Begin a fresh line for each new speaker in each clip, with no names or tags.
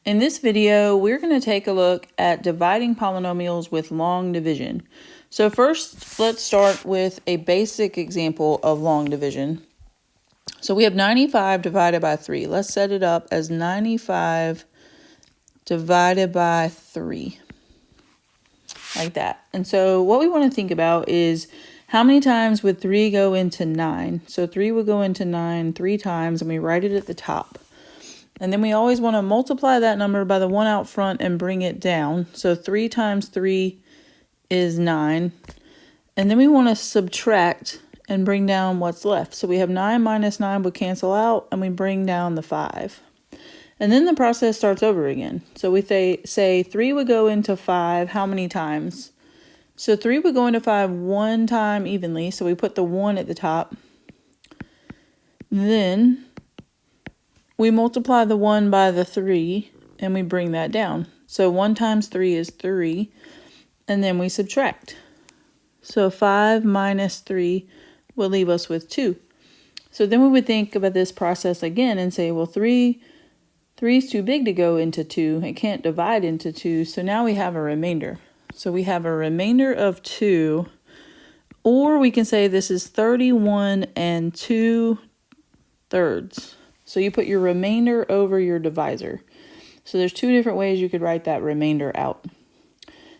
In this video, we're going to take a look at dividing polynomials with long division. So first, let's start with a basic example of long division. So we have 95 divided by 3. Let's set it up as 95 divided by 3, like that. And so what we want to think about is how many times would 3 go into 9? So 3 would go into 9 3 times, and we write it at the top. And then we always want to multiply that number by the one out front and bring it down. So 3 times 3 is 9. And then we want to subtract and bring down what's left. So we have 9 minus 9 would cancel out, and we bring down the 5. And then the process starts over again. So we say 3 would go into 5 how many times? So 3 would go into 5 one time evenly. So we put the 1 at the top. Then we multiply the 1 by the 3, and we bring that down. So 1 times 3 is 3, and then we subtract. So 5 minus 3 will leave us with 2. So then we would think about this process again and say, well, 3 is too big to go into 2. It can't divide into 2, so now we have a remainder. So we have a remainder of 2, or we can say this is 31 and 2/3. So you put your remainder over your divisor. So there's 2 different ways you could write that remainder out.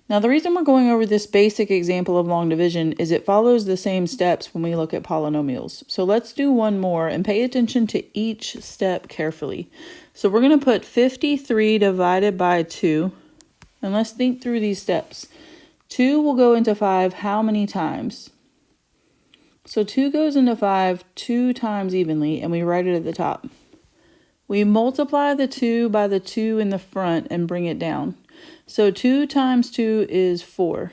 Now the reason we're going over this basic example of long division is it follows the same steps when we look at polynomials. So let's do one more and pay attention to each step carefully. So we're going to put 53 divided by 2, and let's think through these steps. 2 will go into 5 how many times? So 2 goes into 5 2 times evenly, and we write it at the top. We multiply the 2 by the 2 in the front and bring it down. So 2 times 2 is 4.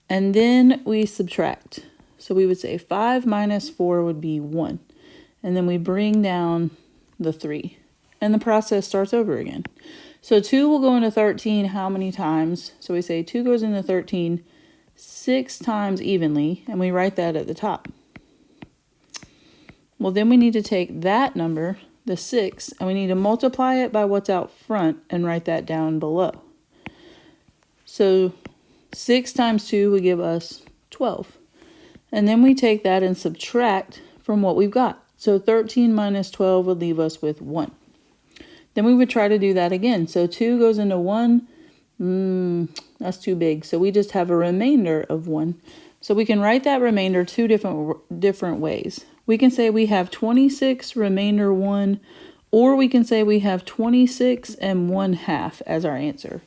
And then we subtract. So we would say 5 minus 4 would be 1. And then we bring down the 3. And the process starts over again. So 2 will go into 13 how many times? So we say 2 goes into 13 6 times evenly, and we write that at the top. Well, then we need to take that number, the 6, and we need to multiply it by what's out front and write that down below. So 6 times 2 would give us 12. And then we take that and subtract from what we've got. So 13 minus 12 would leave us with 1. Then we would try to do that again. So 2 goes into 1. That's too big. So we just have a remainder of 1. So we can write that remainder 2 different ways. We can say we have 26 remainder 1, or we can say we have 26 and 1/2 as our answer.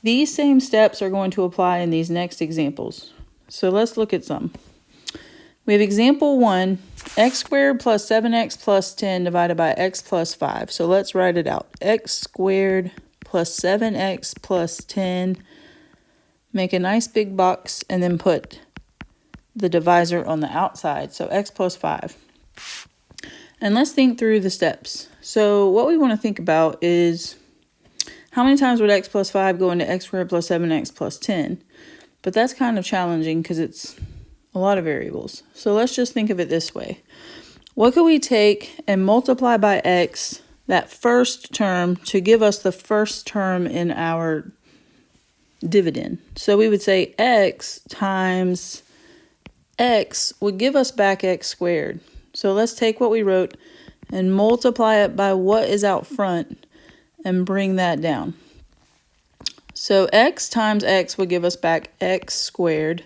These same steps are going to apply in these next examples. So let's look at some. We have example 1, x squared plus 7x plus 10 divided by x plus 5. So let's write it out. X squared plus 7x plus 10. Make a nice big box and then put the divisor on the outside. So x plus 5. And let's think through the steps. So what we want to think about is how many times would x plus 5 go into x squared plus 7x plus 10? But that's kind of challenging because it's a lot of variables. So let's just think of it this way. What could we take and multiply by x, that first term, to give us the first term in our dividend? So we would say x times x would give us back x squared. So let's take what we wrote and multiply it by what is out front and bring that down. So x times x would give us back x squared,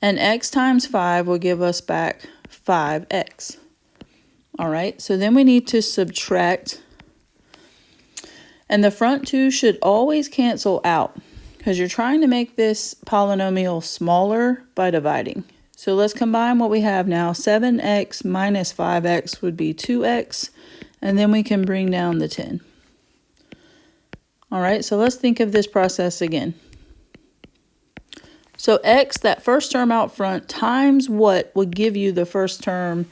and x times 5 will give us back 5x. All right, so then we need to subtract, and the front 2 should always cancel out because you're trying to make this polynomial smaller by dividing. So let's combine what we have now. 7x minus 5x would be 2x, and then we can bring down the 10. All right, so let's think of this process again. So x, that first term out front, times what would give you the first term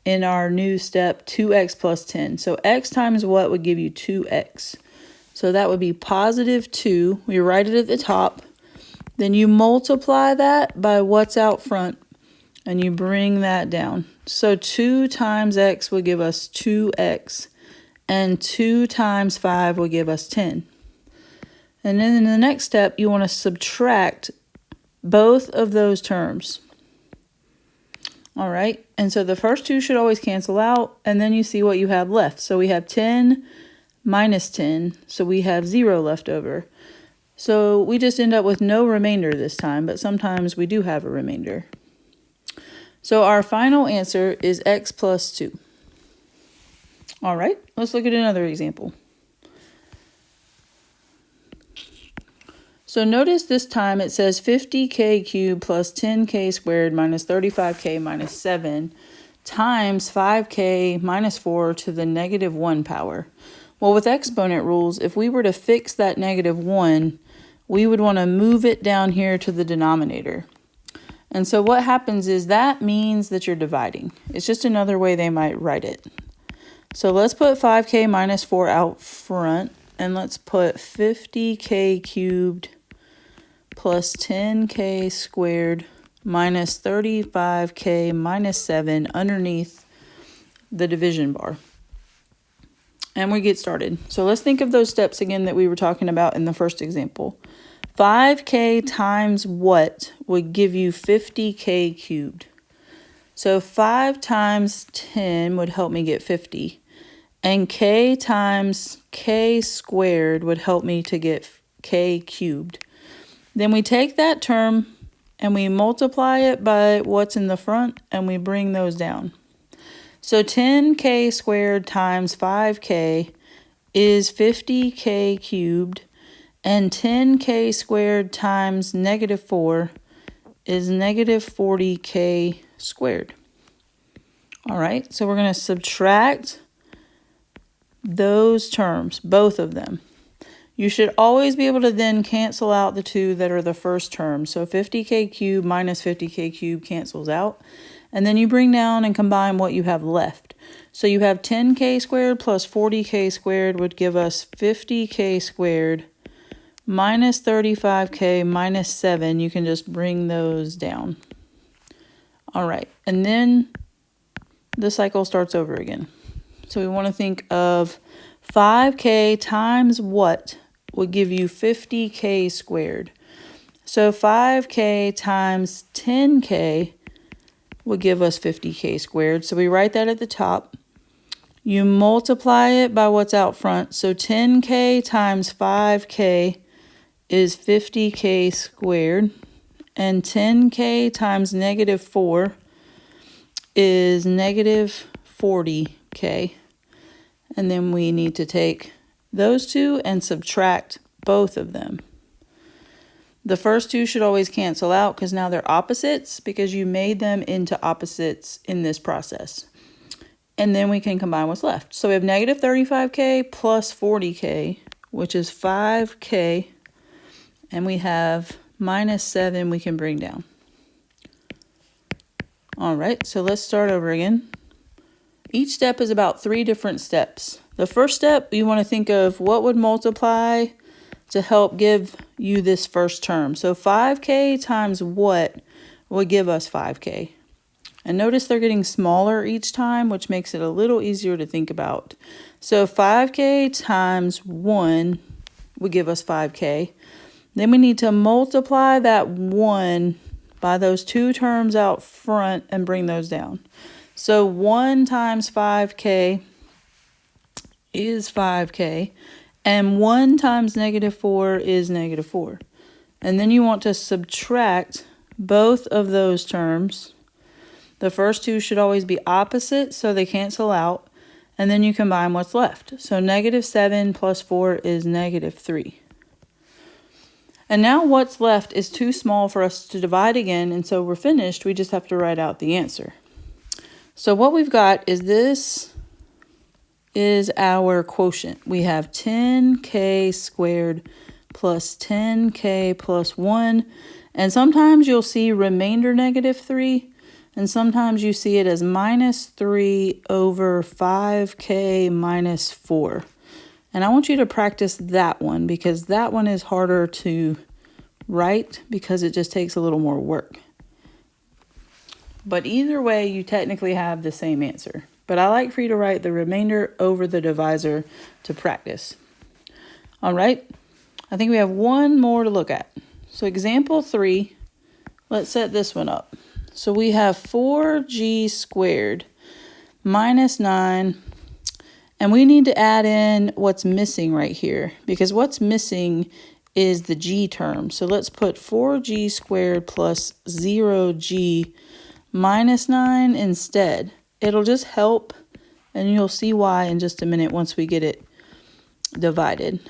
in our new step, 2x plus 10. So x times what would give you 2x. So that would be positive 2. We write it at the top. Then you multiply that by what's out front, and you bring that down. So 2 times x would give us 2x. and 2 times 5 will give us 10. And then in the next step, you want to subtract both of those terms. All right, and so the first two should always cancel out, and then you see what you have left. So we have 10 minus 10, so we have 0 left over. So we just end up with no remainder this time, but sometimes we do have a remainder. So our final answer is x plus 2. All right, let's look at another example. So notice this time it says 50k cubed plus 10k squared minus 35k minus 7 times 5k minus 4 to the negative 1 power. Well, with exponent rules, if we were to fix that negative 1, we would want to move it down here to the denominator. And so what happens is that means that you're dividing. It's just another way they might write it. So let's put 5k minus 4 out front, and let's put 50k cubed plus 10k squared minus 35k minus 7 underneath the division bar. And we get started. So let's think of those steps again that we were talking about in the first example. 5k times what would give you 50k cubed? So 5 times 10 would help me get 50. And k times k squared would help me to get k cubed. Then we take that term and we multiply it by what's in the front and we bring those down. So 10k squared times 5k is 50k cubed, and 10k squared times negative 4 is negative 40k squared. All right, so we're going to subtract those terms, both of them. You should always be able to then cancel out the two that are the first term. So 50k cubed minus 50k cubed cancels out. And then you bring down and combine what you have left. So you have 10k squared plus 40k squared would give us 50k squared minus 35k minus 7. You can just bring those down. All right, and then the cycle starts over again. So we want to think of 5k times what would give you 50k squared. So 5k times 10k would give us 50k squared. So we write that at the top. You multiply it by what's out front. So 10k times 5k is 50k squared. And 10k times negative 4 is negative 40k. And then we need to take those two and subtract both of them. The first two should always cancel out because now they're opposites because you made them into opposites in this process. And then we can combine what's left. So we have negative 35k plus 40k, which is 5k. And we have minus 7 we can bring down. All right, so let's start over again. Each step is about 3 different steps. The first step, you want to think of what would multiply to help give you this first term. So 5k times what would give us 5k? And notice they're getting smaller each time, which makes it a little easier to think about. So 5k times 1 would give us 5k. Then we need to multiply that 1 by those 2 terms out front and bring those down. So 1 times 5k is 5k. And 1 times negative 4 is negative 4. And then you want to subtract both of those terms. The first two should always be opposite, so they cancel out. And then you combine what's left. So negative 7 plus 4 is negative 3. And now what's left is too small for us to divide again, and so we're finished. We just have to write out the answer. So what we've got is this is our quotient. We have 10k squared plus 10k plus 1. And sometimes you'll see remainder negative 3. And sometimes you see it as minus 3 over 5k minus 4. And I want you to practice that one because that one is harder to write because it just takes a little more work. But either way, you technically have the same answer. but I like for you to write the remainder over the divisor to practice. All right, I think we have one more to look at. So example 3, let's set this one up. So we have 4g squared minus 9, and we need to add in what's missing right here, because what's missing is the g term. So let's put 4g squared plus 0g minus 9 instead. It'll just help, and you'll see why in just a minute once we get it divided.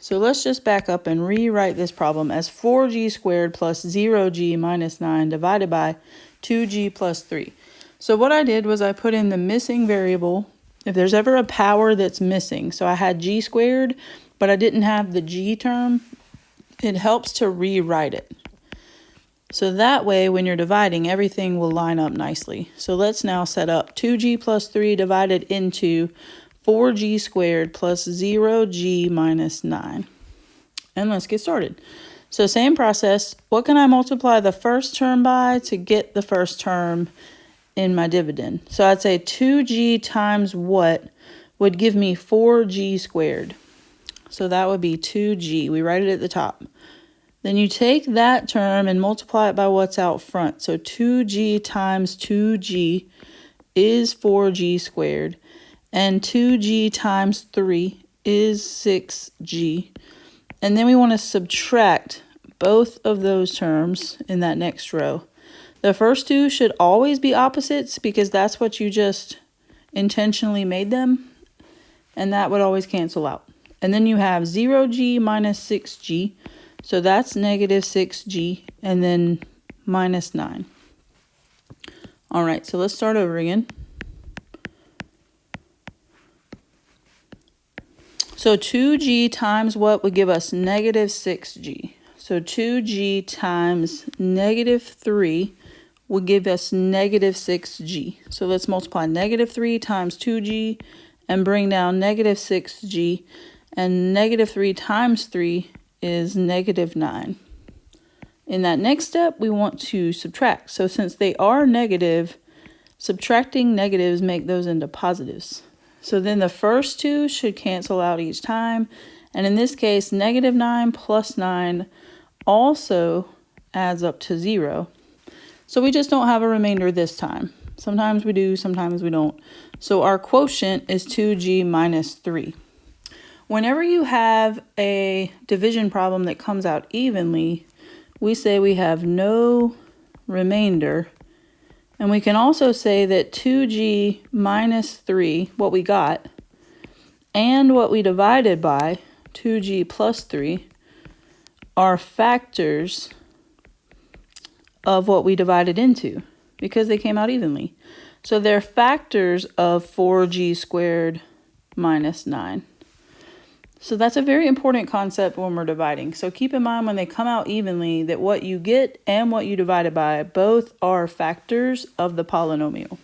So let's just back up and rewrite this problem as 4g squared plus 0g minus 9 divided by 2g plus 3. So what I did was I put in the missing variable. If there's ever a power that's missing, so I had g squared, but I didn't have the g term, it helps to rewrite it. So that way, when you're dividing, everything will line up nicely. So let's now set up 2g plus 3 divided into 4g squared plus 0g minus 9. And let's get started. So same process. What can I multiply the first term by to get the first term in my dividend? So I'd say 2g times what would give me 4g squared. So that would be 2g. We write it at the top. Then you take that term and multiply it by what's out front. So 2g times 2g is 4g squared. And 2g times 3 is 6g. And then we want to subtract both of those terms in that next row. The first two should always be opposites because that's what you just intentionally made them. And that would always cancel out. And then you have 0g minus 6g. So that's negative 6g. And then minus 9. All right, so let's start over again. So 2g times what would give us negative 6g. So 2g times negative 3 would give us negative 6g. So let's multiply negative 3 times 2g and bring down negative 6g. And negative 3 times 3 is negative 9. In that next step, we want to subtract. So since they are negative, subtracting negatives make those into positives. So then the first two should cancel out each time. And in this case, negative 9 plus 9 also adds up to 0. So we just don't have a remainder this time. Sometimes we do, sometimes we don't. So our quotient is 2g minus 3. Whenever you have a division problem that comes out evenly, we say we have no remainder. And we can also say that 2g minus 3, what we got, and what we divided by, 2g plus 3, are factors of what we divided into because they came out evenly. So they're factors of 4g squared minus 9. So that's a very important concept when we're dividing. So keep in mind when they come out evenly that what you get and what you divided by both are factors of the polynomial.